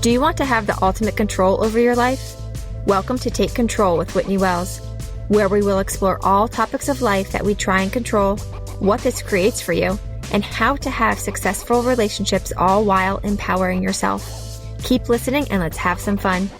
Do you want to have the ultimate control over your life? Welcome to Take Control with Whitney Wells, where we will explore all topics of life that we try and control, what this creates for you, and how to have successful relationships all while empowering yourself. Keep listening and let's have some fun.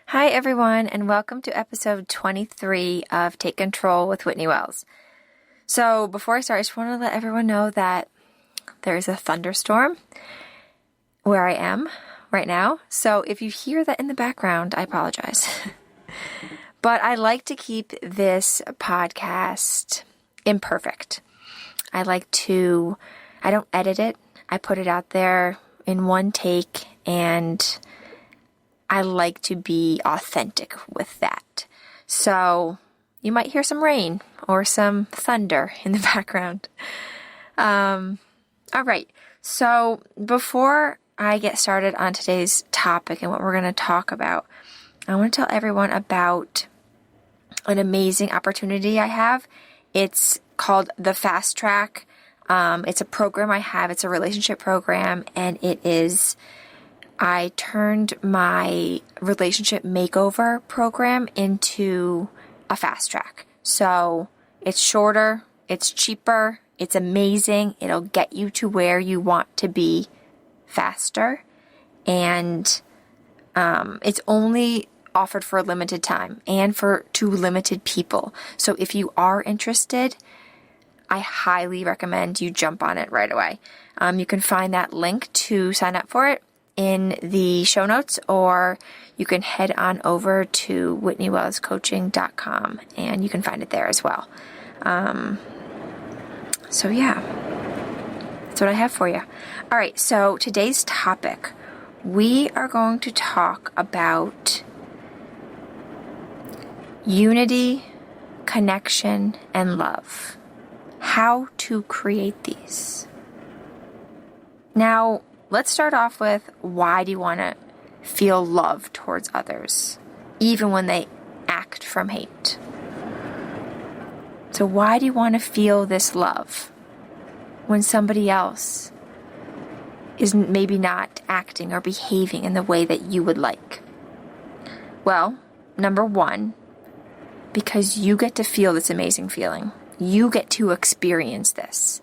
Hi everyone, and welcome to episode 23 of Take Control with Whitney Wells. So before I start, I just want to let everyone know that there is a thunderstorm where I am right now. So if you hear that in the background, I apologize. But I like to keep this podcast imperfect. I don't edit it. I put it out there in one take, and I like to be authentic with that. So you might hear some rain or some thunder in the background. All right. So before I get started on today's topic and what we're going to talk about, I want to tell everyone about an amazing opportunity I have. It's called the Fast Track. It's a program I have. It's a relationship program, and I turned my relationship makeover program into a fast track. So it's shorter, it's cheaper, it's amazing. It'll get you to where you want to be faster. And it's only offered for a limited time and to limited people. So if you are interested, I highly recommend you jump on it right away. You can find that link to sign up for it in the show notes, or you can head on over to whitneywellscoaching.com and you can find it there as well. So yeah, that's what I have for you. All right, so today's topic, we are going to talk about unity, connection, and love. How to create these. Now, let's start off with, why do you want to feel love towards others, even when they act from hate? So why do you want to feel this love when somebody else is maybe not acting or behaving in the way that you would like? Well, number one, because you get to feel this amazing feeling. You get to experience this.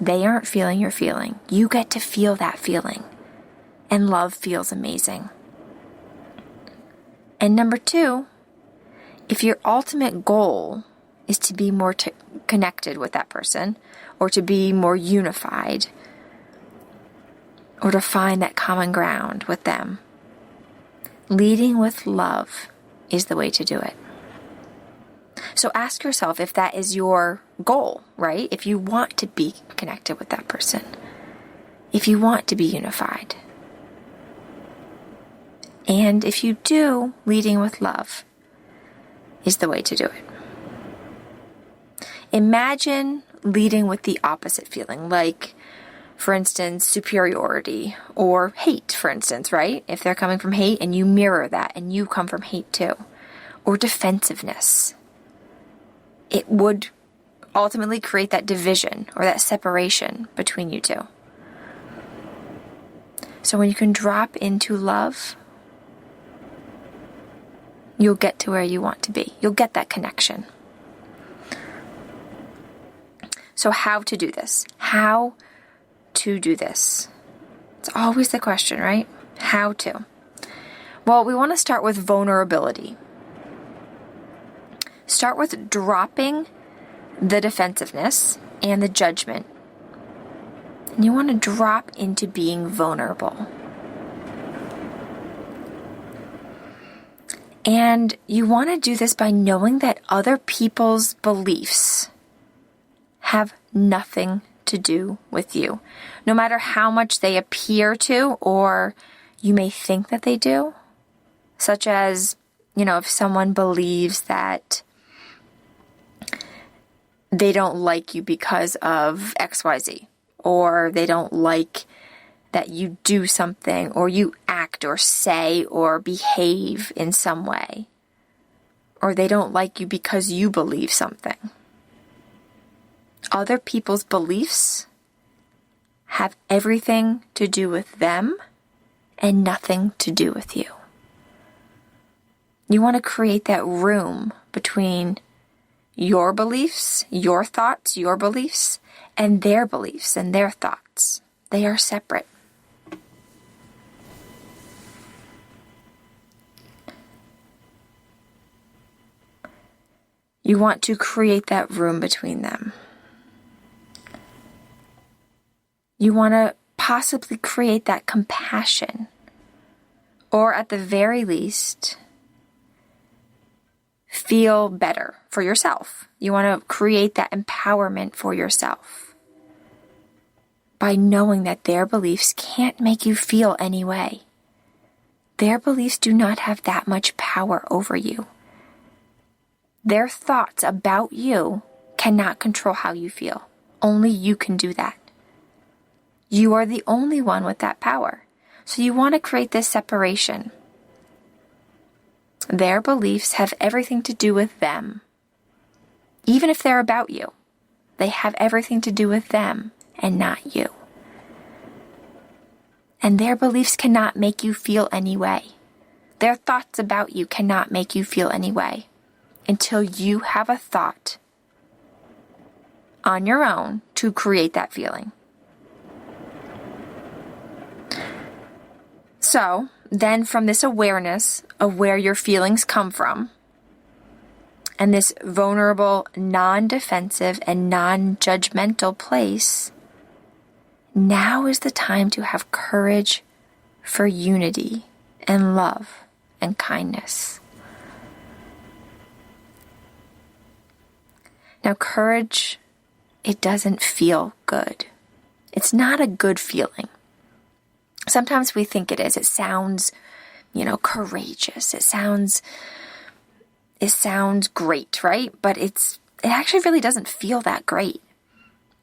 They aren't feeling your feeling. You get to feel that feeling. And love feels amazing. And number two, if your ultimate goal is to be more connected with that person, or to be more unified, or to find that common ground with them, leading with love is the way to do it. So ask yourself if that is your goal, right? If you want to be connected with that person, if you want to be unified. And if you do, leading with love is the way to do it. Imagine leading with the opposite feeling, like, for instance, superiority or hate, for instance, right? If they're coming from hate and you mirror that and you come from hate too. Or defensiveness. It would ultimately create that division or that separation between you two. So when you can drop into love, you'll get to where you want to be. You'll get that connection. So how to do this? How to do this? It's always the question, right? How to? Well, we want to start with vulnerability. Start with dropping the defensiveness and the judgment. And you want to drop into being vulnerable. And you want to do this by knowing that other people's beliefs have nothing to do with you. No matter how much they appear to, or you may think that they do. Such as, if someone believes that they don't like you because of XYZ, or they don't like that you do something, or you act or say or behave in some way, or they don't like you because you believe something. Other people's beliefs have everything to do with them and nothing to do with you. You want to create that room between your beliefs, your thoughts, your beliefs, and their beliefs and their thoughts. They are separate. You want to create that room between them. You want to possibly create that compassion, or at the very least, feel better for yourself. You want to create that empowerment for yourself by knowing that their beliefs can't make you feel any way. Their beliefs do not have that much power over you. Their thoughts about you cannot control how you feel. Only you can do that. You are the only one with that power. So you want to create this separation. Their beliefs have everything to do with them. Even if they're about you, they have everything to do with them and not you. And their beliefs cannot make you feel any way. Their thoughts about you cannot make you feel any way until you have a thought on your own to create that feeling. So, then from this awareness of where your feelings come from, and this vulnerable, non-defensive, and non-judgmental place, now is the time to have courage for unity and love and kindness. Now, courage, it doesn't feel good. It's not a good feeling. Sometimes we think it is. It sounds, courageous. It sounds great, right? But it actually really doesn't feel that great.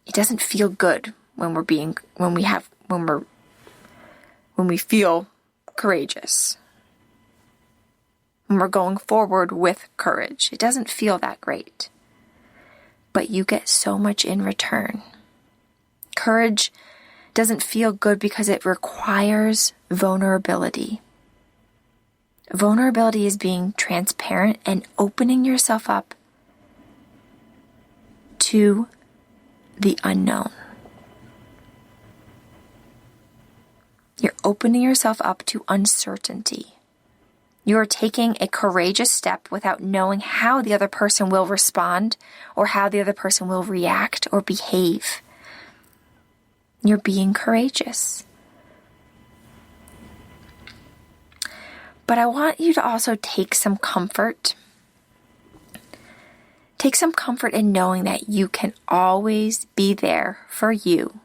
It doesn't feel good when we feel courageous. When we're going forward with courage. It doesn't feel that great. But you get so much in return. Courage doesn't feel good because it requires vulnerability. Vulnerability is being transparent and opening yourself up to the unknown. You're opening yourself up to uncertainty. You are taking a courageous step without knowing how the other person will respond or how the other person will react or behave. You're being courageous. But I want you to also take some comfort. Take some comfort in knowing that you can always be there for you.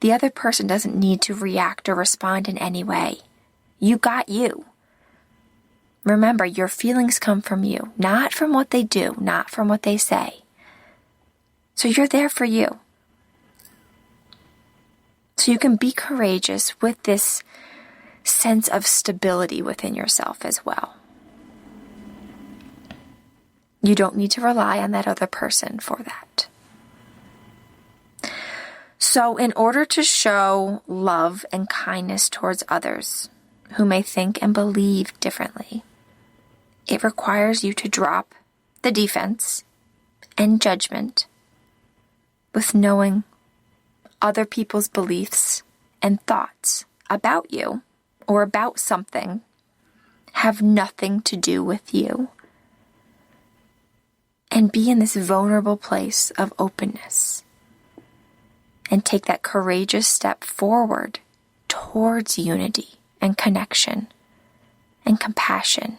The other person doesn't need to react or respond in any way. You got you. Remember, your feelings come from you, not from what they do, not from what they say. So you're there for you. So you can be courageous with this sense of stability within yourself as well. You don't need to rely on that other person for that. So in order to show love and kindness towards others who may think and believe differently, it requires you to drop the defense and judgment with knowing other people's beliefs and thoughts about you or about something have nothing to do with you. And be in this vulnerable place of openness and take that courageous step forward towards unity and connection and compassion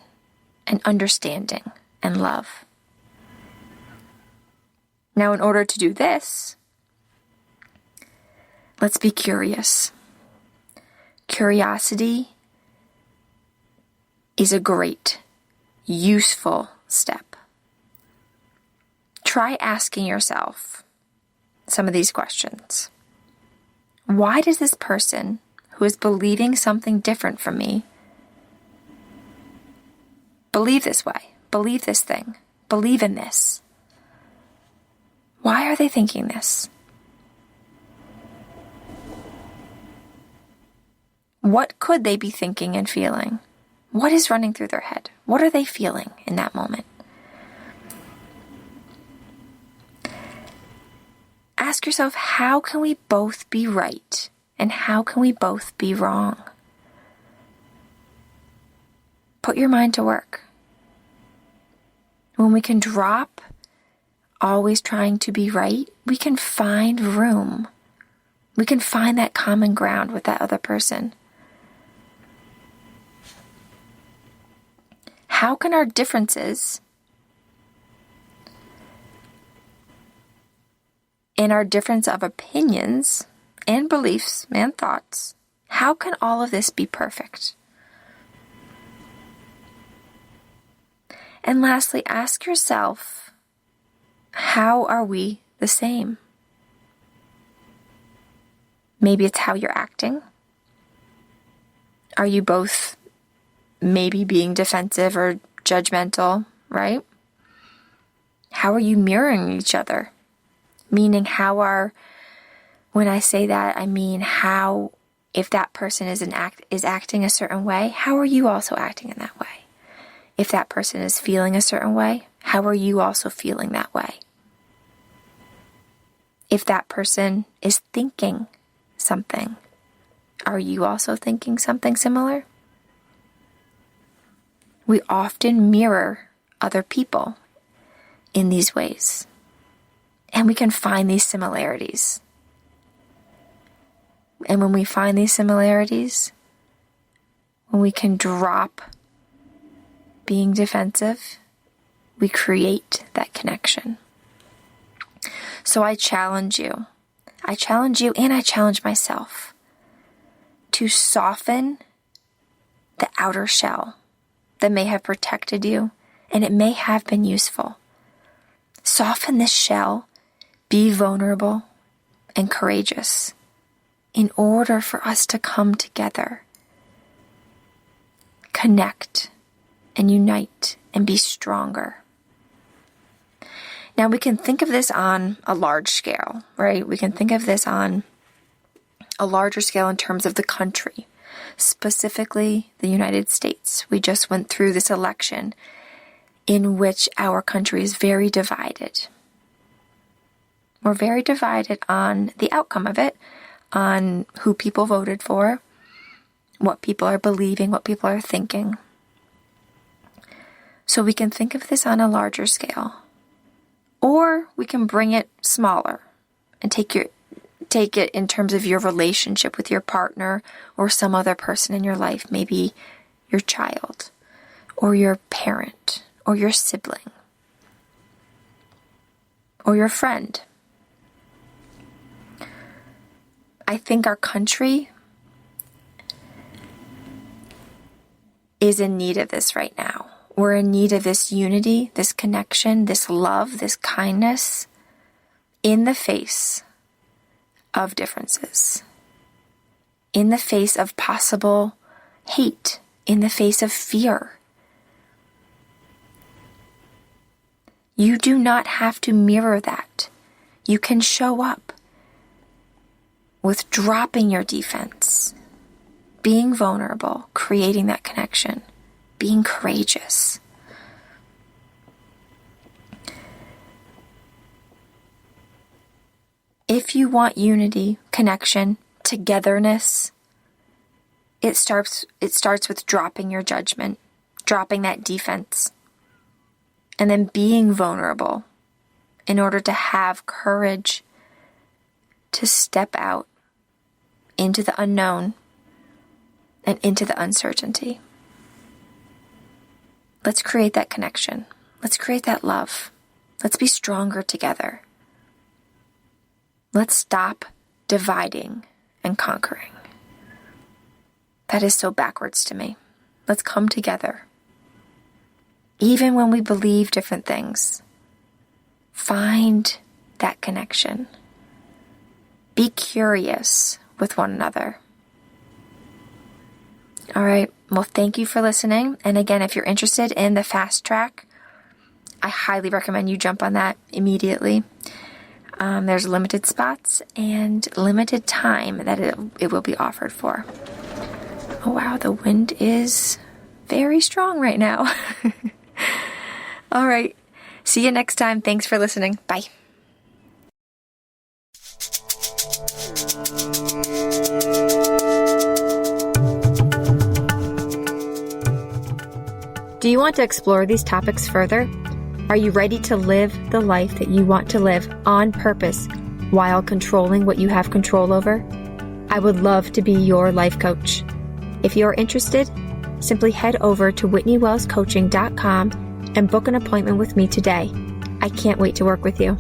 and understanding and love. Now, in order to do this, let's be curious. Curiosity is a great, useful step. Try asking yourself some of these questions. Why does this person who is believing something different from me believe this way, believe this thing, believe in this. Why are they thinking this? What could they be thinking and feeling? What is running through their head? What are they feeling in that moment? Ask yourself, how can we both be right? And how can we both be wrong? Put your mind to work. When we can drop always trying to be right, we can find room. We can find that common ground with that other person. How can our differences and our difference of opinions and beliefs and thoughts, how can all of this be perfect? And lastly, ask yourself, how are we the same? Maybe it's how you're acting. Are you both maybe being defensive or judgmental, right? How are you mirroring each other? Meaning when I say that, I mean how, if that person is acting a certain way, how are you also acting in that way? If that person is feeling a certain way, how are you also feeling that way? If that person is thinking something, are you also thinking something similar? We often mirror other people in these ways, and we can find these similarities. And when we find these similarities, when we can drop being defensive, we create that connection. So I challenge you and I challenge myself to soften the outer shell that may have protected you, and it may have been useful. Soften this shell, be vulnerable and courageous in order for us to come together, connect and unite and be stronger. Now we can think of this on a large scale, right? We can think of this on a larger scale in terms of the country, specifically the United States. We just went through this election in which our country is very divided. We're very divided on the outcome of it, on who people voted for, what people are believing, what people are thinking. So we can think of this on a larger scale. Or we can bring it smaller and take it in terms of your relationship with your partner or some other person in your life, maybe your child or your parent or your sibling or your friend. I think our country is in need of this right now. We're in need of this unity, this connection, this love, this kindness in the face of differences, in the face of possible hate, in the face of fear. You do not have to mirror that. You can show up with dropping your defense, being vulnerable, creating that connection, being courageous. If you want unity, connection, togetherness, it starts with dropping your judgment, dropping that defense, and then being vulnerable in order to have courage to step out into the unknown and into the uncertainty. Let's create that connection. Let's create that love. Let's be stronger together. Let's stop dividing and conquering. That is so backwards to me. Let's come together. Even when we believe different things, find that connection. Be curious with one another. All right. Well, thank you for listening. And again, if you're interested in the fast track I highly recommend you jump on that immediately. There's limited spots and limited time that it will be offered for. Oh wow, the wind is very strong right now. All right. See you next time. Thanks for listening. Bye. Do you want to explore these topics further? Are you ready to live the life that you want to live on purpose while controlling what you have control over? I would love to be your life coach. If you're interested, simply head over to whitneywellscoaching.com and book an appointment with me today. I can't wait to work with you.